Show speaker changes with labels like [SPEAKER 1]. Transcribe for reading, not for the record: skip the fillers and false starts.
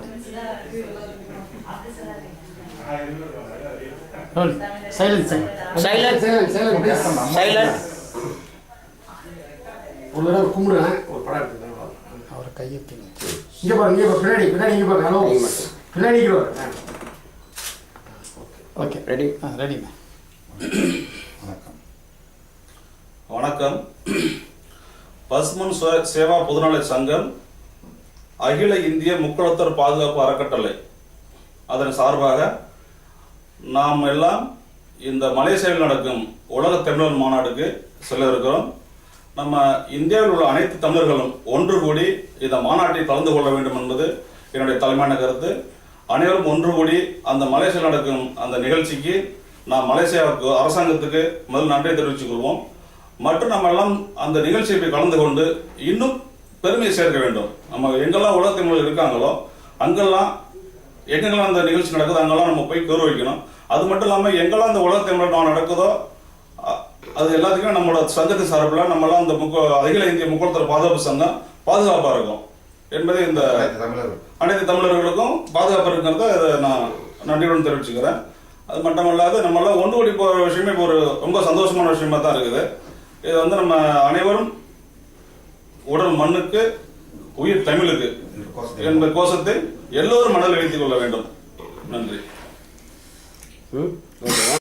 [SPEAKER 1] ஒரு தடவை கும்பிடுவேன். ஒரு படம் எடுத்துக்கிறேன். அவர் கையை இங்கே பாருங்க, இங்கே பின்னாடி பின்னாடி இங்கே பாருங்க. ஹலோ பின்னாடி ஓகே ரெடி ரெடிங்க.
[SPEAKER 2] வணக்கம். வணக்கம். பசுமன் சேவா பொதுநல சங்கம் அகில இந்திய முக்குளத்தூர் பாதுகாப்பு அறக்கட்டளை அதன் சார்பாக நாம் எல்லாம் இந்த மலேசியாவில் நடக்கும் உலக தமிழர் மாநாடுக்கு செல்ல இருக்கிறோம். நம்ம இந்தியாவில் உள்ள அனைத்து தமிழர்களும் ஒன்று கூடி இந்த மாநாட்டில் கலந்து கொள்ள வேண்டும் என்பது என்னுடைய தலைமையான கருத்து. அனைவரும் ஒன்று கூடி அந்த மலேசியாவில் நடக்கும் அந்த நிகழ்ச்சிக்கு நாம் மலேசியாவுக்கு அரசாங்கத்துக்கு முதல் நன்றியை தெரிவித்துக் கொள்வோம். மற்றும் நம்ம எல்லாம் அந்த நிகழ்ச்சியை கலந்து கொண்டு இன்னும் பெருமையை சேர்க்க வேண்டும். நம்ம எங்கெல்லாம் உலக தமிழர்கள் இருக்காங்களோ அங்கெல்லாம் எங்கெல்லாம் அந்த நிகழ்ச்சி நடக்குதோ அங்கெல்லாம் நம்ம போய் கௌரவிக்கணும். அது மட்டும் இல்லாமல் எங்கெல்லாம் அந்த உலக தமிழர் நடக்குதோ அது எல்லாத்துக்குமே நம்மளோட சங்கத்தின் சார்பில் நம்மளாம் அந்த அகில இந்திய முக்குளத்தூர் பாதுகாப்பு சங்கம் பாதுகாப்பாக இருக்கும் என்பதை இந்த அனைத்து தமிழர்களுக்கும் பாதுகாப்பு இருக்கிறத அதை நான் நன்றியுடன் தெரிவிச்சுக்கிறேன். அது மட்டுமல்லாது நம்மளாம் ஒன்று கூடி போகிற விஷயமே இப்போ ஒரு ரொம்ப சந்தோஷமான விஷயமா தான் இருக்குது. இது வந்து நம்ம அனைவரும் உடல் மண்ணுக்கு உயிர் தமிழுக்கு என்ற கோஷத்தை எல்லோரும் மனதில் வைத்துக் கொள்ள வேண்டும். நன்றி.